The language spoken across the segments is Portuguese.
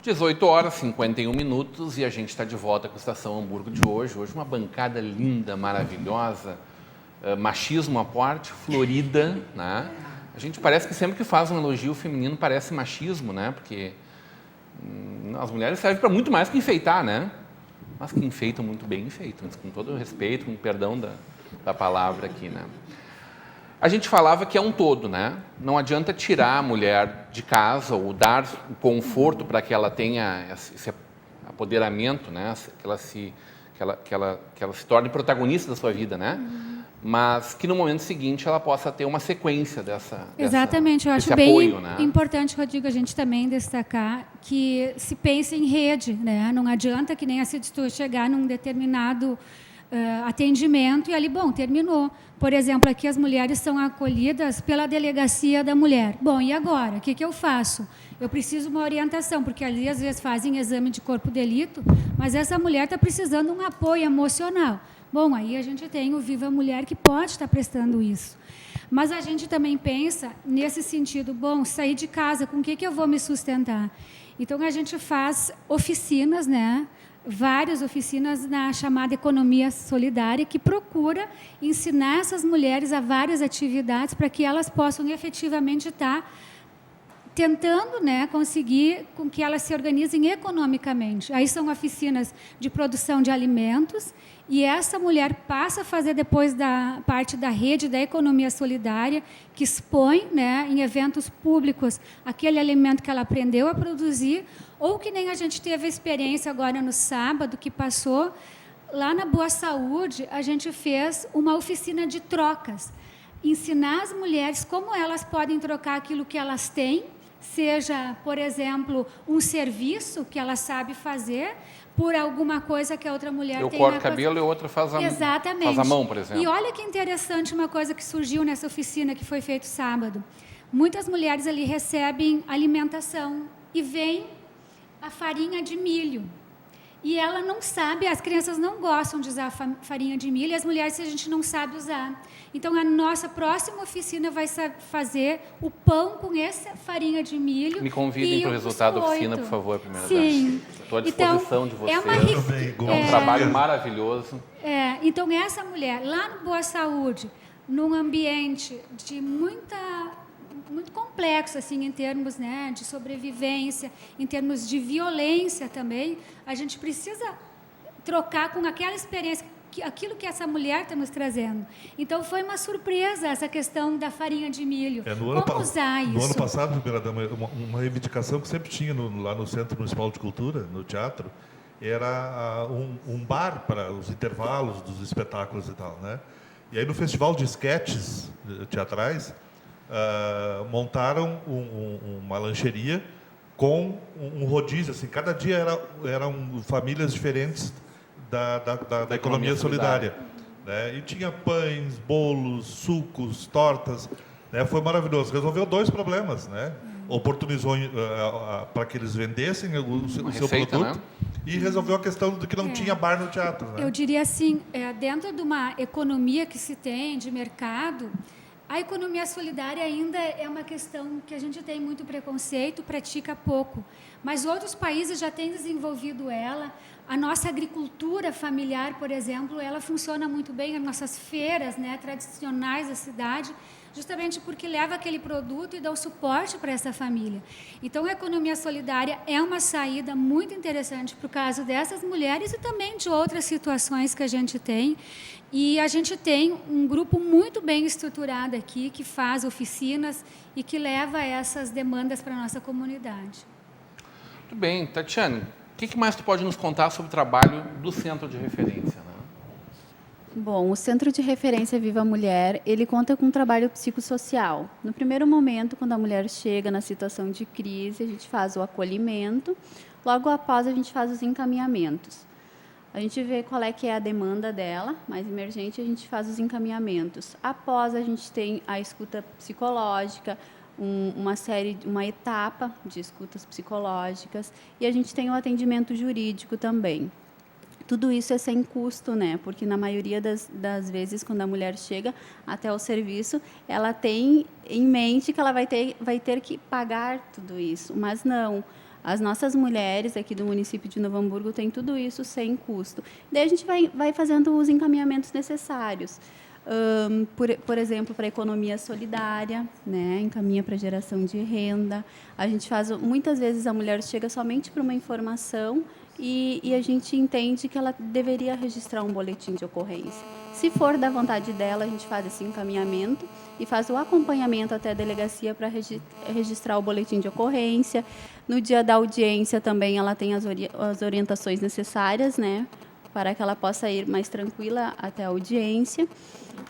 18 horas, 51 minutos, e a gente está de volta com a Estação Hamburgo de hoje. Hoje uma bancada linda, maravilhosa, machismo à parte, florida, né? A gente parece que sempre que faz um elogio feminino parece machismo, né? Porque as mulheres servem para muito mais que enfeitar, né? Mas que enfeitam muito bem, enfeitam, com todo o respeito, com o perdão da palavra aqui, né? A gente falava que é um todo, né? Não adianta tirar a mulher de casa ou dar o conforto para que ela tenha esse apoderamento, né? Que ela se torne protagonista da sua vida, né? Mas que no momento seguinte ela possa ter uma sequência Exatamente, eu acho apoio, bem né? importante, Rodrigo, a gente também destacar que se pense em rede, né? Não adianta que nem a tu chegar num determinado atendimento e ali, bom, terminou. Por exemplo, aqui as mulheres são acolhidas pela delegacia da mulher. Bom, e agora? O que eu faço? Eu preciso de uma orientação, porque ali às vezes fazem exame de corpo de delito, mas essa mulher está precisando de um apoio emocional. Bom, aí a gente tem o Viva Mulher que pode estar prestando isso. Mas a gente também pensa nesse sentido, bom, sair de casa, com o que eu vou me sustentar? Então, a gente faz oficinas, né? Várias oficinas na chamada economia solidária, que procura ensinar essas mulheres a várias atividades para que elas possam efetivamente estar tentando, né, conseguir com que elas se organizem economicamente. Aí são oficinas de produção de alimentos, e essa mulher passa a fazer depois da parte da rede da economia solidária, que expõe, né, em eventos públicos aquele alimento que ela aprendeu a produzir, ou que nem a gente teve a experiência agora no sábado, que passou, lá na Boa Saúde, a gente fez uma oficina de trocas, ensinar as mulheres como elas podem trocar aquilo que elas têm, seja, por exemplo, um serviço que ela sabe fazer, por alguma coisa que a outra mulher tem. Eu corto cabelo e a outra faz a mão, por exemplo. E olha que interessante uma coisa que surgiu nessa oficina que foi feita sábado. Muitas mulheres ali recebem alimentação e vem a farinha de milho. E ela não sabe, as crianças não gostam de usar farinha de milho, e as mulheres a gente não sabe usar. Então, a nossa próxima oficina vai fazer o pão com essa farinha de milho. Me convidem para o resultado da oficina, por favor, primeira Sim. Estou à disposição de vocês. É um trabalho maravilhoso. Então, essa mulher, lá no Boa Saúde, num ambiente de muito complexo, assim, em termos, né, de sobrevivência, em termos de violência também, a gente precisa trocar com aquela experiência, aquilo que essa mulher está nos trazendo. Então, foi uma surpresa essa questão da farinha de milho. Como usar isso? No ano passado, primeira-dama, uma reivindicação que sempre tinha lá no Centro Municipal de Cultura, no teatro, era um bar para os intervalos dos espetáculos e tal, né? E aí, no festival de esquetes teatrais, montaram uma lancheria com um rodízio, assim, cada dia eram famílias diferentes da economia solidária, né? E tinha pães, bolos, sucos, tortas, né? Foi maravilhoso, resolveu 2 problemas, né? Oportunizou para que eles vendessem o seu produto, né? E resolveu a questão de que não tinha bar no teatro, né? Eu diria assim, dentro de uma economia que se tem de mercado, a economia solidária ainda é uma questão que a gente tem muito preconceito, pratica pouco. Mas outros países já têm desenvolvido ela. A nossa agricultura familiar, por exemplo, ela funciona muito bem, as nossas feiras, né, tradicionais da cidade, justamente porque leva aquele produto e dá o suporte para essa família. Então, a economia solidária é uma saída muito interessante para o caso dessas mulheres e também de outras situações que a gente tem. E a gente tem um grupo muito bem estruturado aqui, que faz oficinas e que leva essas demandas para a nossa comunidade. Muito bem. Tatiane, o que mais tu pode nos contar sobre o trabalho do Centro de Referência, né? Bom, o Centro de Referência Viva Mulher, ele conta com um trabalho psicossocial. No primeiro momento, quando a mulher chega na situação de crise, a gente faz o acolhimento, logo após a gente faz os encaminhamentos. A gente vê qual é que é a demanda dela, mais emergente, a gente faz os encaminhamentos. Após, a gente tem a escuta psicológica, uma etapa de escutas psicológicas, e a gente tem o atendimento jurídico também. Tudo isso é sem custo, né? Porque na maioria das vezes, quando a mulher chega até o serviço, ela tem em mente que ela vai ter que pagar tudo isso, mas não. As nossas mulheres aqui do município de Novo Hamburgo têm tudo isso sem custo. Daí a gente vai fazendo os encaminhamentos necessários. Por exemplo, para a economia solidária, né? Encaminha para geração de renda. A gente faz, muitas vezes a mulher chega somente para uma informação e a gente entende que ela deveria registrar um boletim de ocorrência. Se for da vontade dela, a gente faz esse encaminhamento e faz o acompanhamento até a delegacia para registrar o boletim de ocorrência. No dia da audiência também ela tem as orientações necessárias, né, para que ela possa ir mais tranquila até a audiência.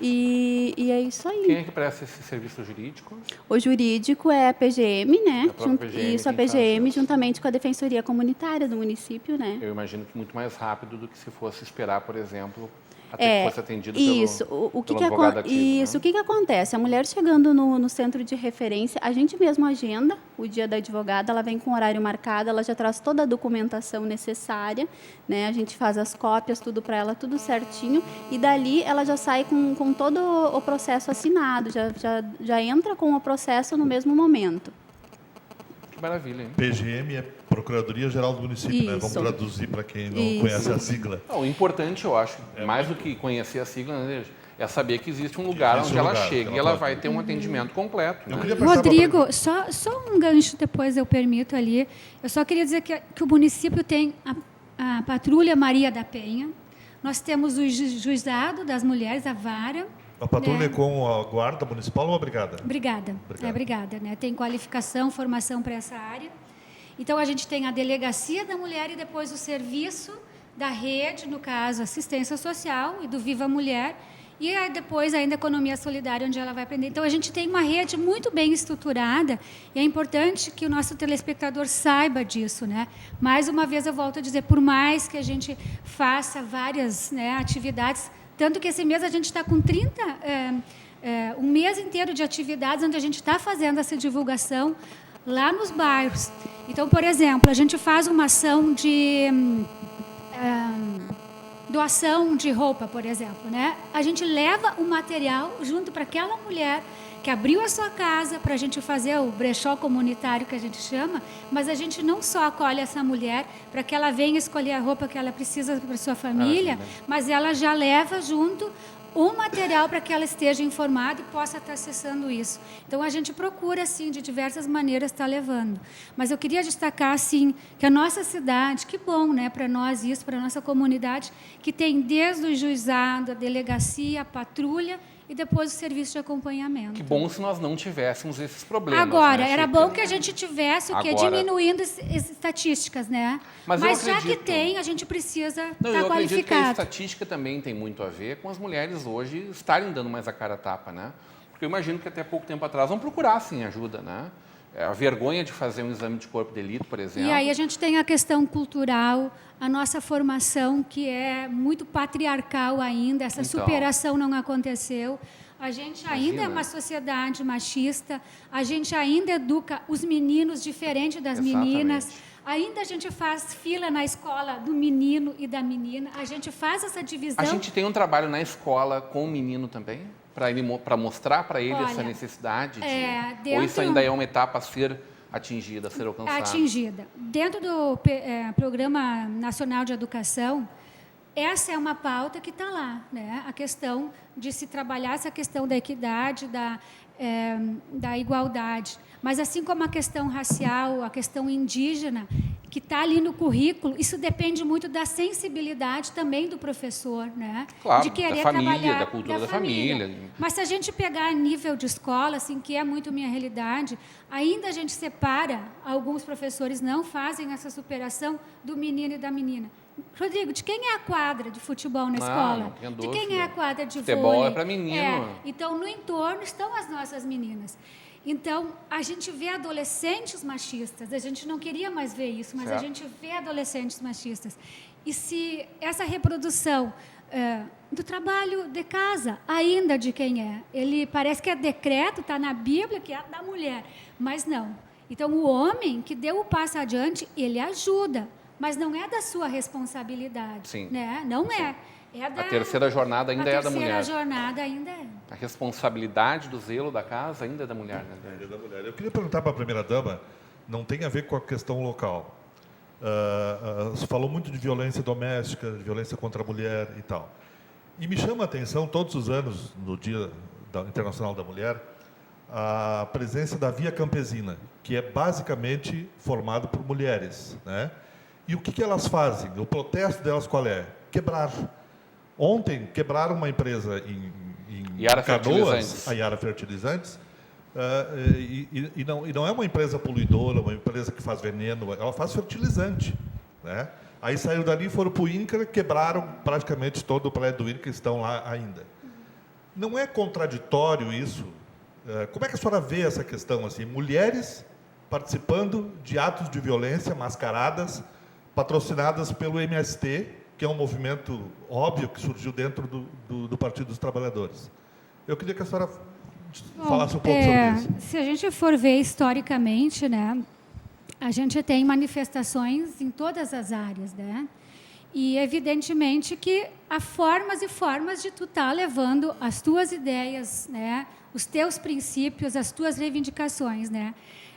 E é isso aí. Quem é que presta esse serviço jurídico? O jurídico é a PGM, né? A própria PGM Isso, a quem faz PGM, isso. juntamente com a Defensoria Comunitária do município, né? Eu imagino que muito mais rápido do que se fosse esperar, por exemplo, até que fosse atendido pelo advogado ativo. Isso, né? o que acontece? A mulher chegando no centro de referência, a gente mesmo agenda o dia da advogada, ela vem com horário marcado, ela já traz toda a documentação necessária, né? A gente faz as cópias, tudo para ela, tudo certinho, e dali ela já sai com todo o processo assinado, já entra com o processo no mesmo momento. Que maravilha, hein? PGM é Procuradoria Geral do Município, né? Vamos Isso. traduzir para quem não Isso. conhece a sigla. Não, o importante, eu acho, mais do que conhecer a sigla, né, é saber que existe um lugar Existe onde um ela lugar chega que e ela ela pode- vai ter um atendimento completo. Eu Né? queria passar Rodrigo, só um gancho depois eu permito ali. Eu só queria dizer que o município tem a Patrulha Maria da Penha, nós temos o Juizado das Mulheres, a Vara. A patrulha né? é com a Guarda Municipal ou a Brigada? Obrigada. Obrigado. Obrigada. Né? Tem qualificação, formação para essa área. Então, a gente tem a Delegacia da Mulher e depois o serviço da rede, no caso, assistência social e do Viva Mulher, e aí depois ainda a economia solidária, onde ela vai aprender. Então, a gente tem uma rede muito bem estruturada e é importante que o nosso telespectador saiba disso. Né? Mais uma vez, eu volto a dizer, por mais que a gente faça várias, né, atividades, tanto que esse mês a gente está com um mês inteiro de atividades onde a gente está fazendo essa divulgação lá nos bairros. Então, por exemplo, a gente faz uma ação de doação de roupa, por exemplo, né? A gente leva o material junto para aquela mulher que abriu a sua casa para a gente fazer o brechó comunitário que a gente chama, mas a gente não só acolhe essa mulher para que ela venha escolher a roupa que ela precisa para sua família, mas ela já leva junto o material para que ela esteja informada e possa estar acessando isso. Então, a gente procura, assim, de diversas maneiras estar levando. Mas eu queria destacar, assim, que a nossa cidade, que bom, né, para nós isso, para a nossa comunidade, que tem desde o juizado, a delegacia, a patrulha e depois o serviço de acompanhamento. Que bom se nós não tivéssemos esses problemas. Agora, né, era Chica? bom que a gente tivesse o quê? Agora- Diminuindo as estatísticas, né? Mas eu já que acredito- tem, a gente precisa Não, estar eu acredito que a qualificado. estatística também tem muito a ver com as mulheres hoje estarem dando mais a cara a tapa, né? Porque eu imagino que até pouco tempo atrás não procurassem ajuda, né? A vergonha de fazer um exame de corpo de delito, por exemplo. E aí a gente tem a questão cultural, a nossa formação, que é muito patriarcal ainda, essa Então. superação não aconteceu. A gente ainda é uma sociedade machista, a gente ainda educa os meninos diferente das Exatamente. meninas, ainda a gente faz fila na escola do menino e da menina, a gente faz essa divisão. A gente tem um trabalho na escola com o menino também? Para mostrar para ele essa Olha, necessidade? dentro- Ou isso ainda é uma etapa a ser atingida, a ser alcançada? Atingida. Dentro do Programa Nacional de Educação, essa é uma pauta que está lá, né? A questão de se trabalhar essa questão da equidade, da igualdade. Mas assim como a questão racial, a questão indígena, que está ali no currículo, isso depende muito da sensibilidade também do professor, né? Claro, de querer da família, trabalhar da cultura da família. Mas se a gente pegar a nível de escola, assim, que é muito minha realidade, ainda a gente separa, alguns professores não fazem essa superação do menino e da menina. Rodrigo, de quem é a quadra de futebol na escola? não tenha De quem dúvida. é a quadra de Futebol vôlei? é para menino. Então, no entorno estão as nossas meninas. Então, a gente vê adolescentes machistas, a gente não queria mais ver isso, mas Certo. a gente vê adolescentes machistas. E se essa reprodução do trabalho de casa, ainda de quem é, ele parece que é decreto, está na Bíblia, que é da mulher, mas não. Então, o homem que deu o passo adiante, ele ajuda, mas não é da sua responsabilidade. Sim. Né? Não é. É da, A terceira jornada ainda é da mulher. A terceira jornada ainda é. A responsabilidade do zelo da casa ainda é da mulher. Né? É da mulher. Eu queria perguntar para a primeira-dama, não tem a ver com a questão local. Você falou muito de violência doméstica, de violência contra a mulher e tal. E me chama a atenção, todos os anos, no Dia Internacional da Mulher, a presença da Via Campesina, que é basicamente formado por mulheres, né? E o que elas fazem? O protesto delas qual é? Quebrar. Ontem, quebraram uma empresa em Yara Canoas, Fertilizantes. a Yara Fertilizantes, e não é uma empresa poluidora, uma empresa que faz veneno, ela faz fertilizante, né? Aí saíram dali, foram para o INCRA, quebraram praticamente todo o prédio do INCRA, que estão lá ainda. Não é contraditório isso? Como é que a senhora vê essa questão? Assim, mulheres participando de atos de violência mascaradas, patrocinadas pelo MST, que é um movimento óbvio que surgiu dentro do Partido dos Trabalhadores. Eu queria que a senhora falasse um pouco sobre isso. Se a gente for ver historicamente, né, a gente tem manifestações em todas as áreas, né? E, evidentemente, que há formas e formas de tu estar levando as tuas ideias, né, os teus princípios, as tuas reivindicações, né?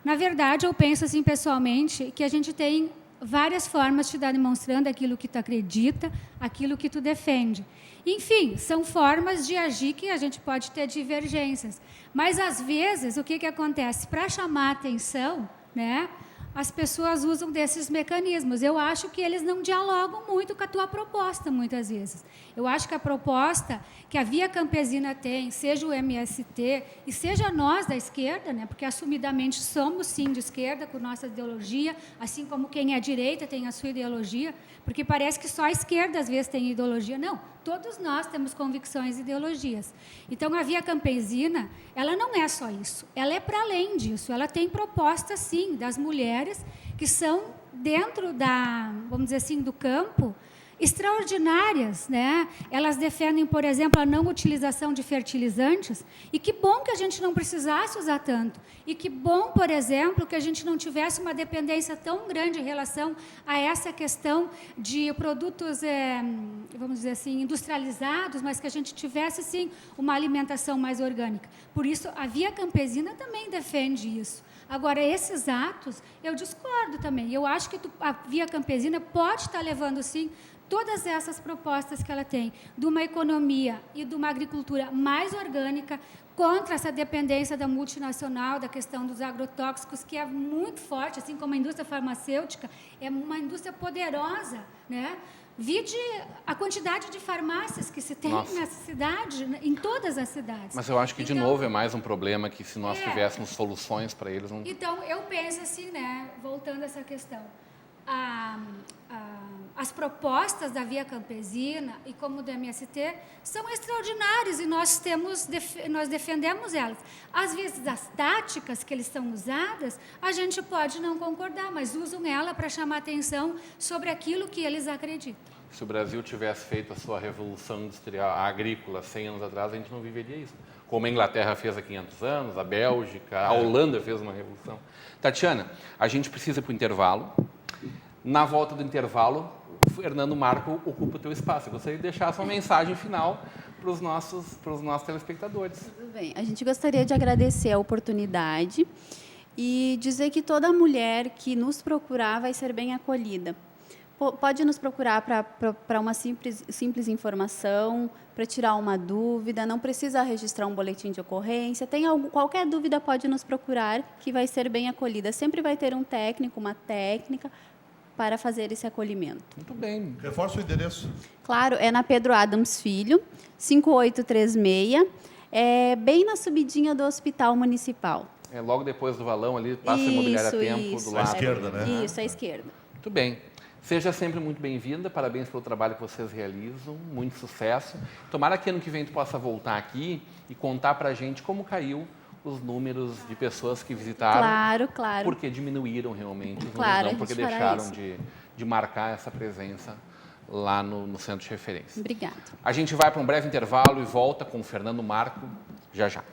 Na verdade, eu penso assim, pessoalmente, que a gente tem várias formas de te dar demonstrando aquilo que tu acredita, aquilo que tu defende. Enfim, são formas de agir que a gente pode ter divergências. Mas, às vezes, o que acontece? Para chamar a atenção, né, as pessoas usam desses mecanismos. Eu acho que eles não dialogam muito com a tua proposta, muitas vezes. Eu acho que a proposta que a Via Campesina tem, seja o MST e seja nós da esquerda, né, porque assumidamente somos, sim, de esquerda, com nossa ideologia, assim como quem é direita tem a sua ideologia, porque parece que só a esquerda, às vezes, tem ideologia. Não, todos nós temos convicções e ideologias. Então, a Via Campesina, ela não é só isso, ela é para além disso, ela tem propostas, sim, das mulheres que são dentro vamos dizer assim, do campo, extraordinárias, né? Elas defendem, por exemplo, a não utilização de fertilizantes, e que bom que a gente não precisasse usar tanto, e que bom, por exemplo, que a gente não tivesse uma dependência tão grande em relação a essa questão de produtos, vamos dizer assim, industrializados, mas que a gente tivesse, sim, uma alimentação mais orgânica. Por isso, a Via Campesina também defende isso. Agora, esses atos, eu discordo também. Eu acho que a Via Campesina pode estar levando, sim, todas essas propostas que ela tem, de uma economia e de uma agricultura mais orgânica, contra essa dependência da multinacional, da questão dos agrotóxicos, que é muito forte, assim como a indústria farmacêutica, é uma indústria poderosa, né? Vide a quantidade de farmácias que se tem nessa cidade, em todas as cidades. Mas eu acho que, de novo, é mais um problema que, se nós tivéssemos soluções para eles... Não... Então, eu penso assim, né, voltando a essa questão, as propostas da Via Campesina e como do MST são extraordinárias e nós defendemos elas. Às vezes, as táticas que eles são usadas, a gente pode não concordar, mas usam ela para chamar atenção sobre aquilo que eles acreditam. Se o Brasil tivesse feito a sua revolução industrial agrícola 100 anos atrás, a gente não viveria isso. Como a Inglaterra fez há 500 anos, a Bélgica, a Holanda fez uma revolução. Tatiana, a gente precisa ir para o intervalo. Na volta do intervalo, o Fernando Marco ocupa o teu espaço. Eu gostaria de deixar a sua mensagem final para os nossos telespectadores. Tudo bem. A gente gostaria de agradecer a oportunidade e dizer que toda mulher que nos procurar vai ser bem acolhida. Pode nos procurar para uma simples informação, para tirar uma dúvida, não precisa registrar um boletim de ocorrência. Qualquer dúvida pode nos procurar, que vai ser bem acolhida. Sempre vai ter um técnico, uma técnica, para fazer esse acolhimento. Muito bem. Reforça o endereço. Claro, é na Pedro Adams Filho, 5836, bem na subidinha do Hospital Municipal. É logo depois do valão ali, passa a imobiliária a tempo, do lado. À esquerda, né? Isso, à esquerda. Muito bem. Seja sempre muito bem-vinda, parabéns pelo trabalho que vocês realizam, muito sucesso. Tomara que ano que vem tu possa voltar aqui e contar para a gente como caiu os números de pessoas que visitaram. Claro, claro. Porque diminuíram realmente os claro, números, não porque deixaram de marcar essa presença lá no centro de referência. Obrigada. A gente vai para um breve intervalo e volta com o Fernando Marco já já.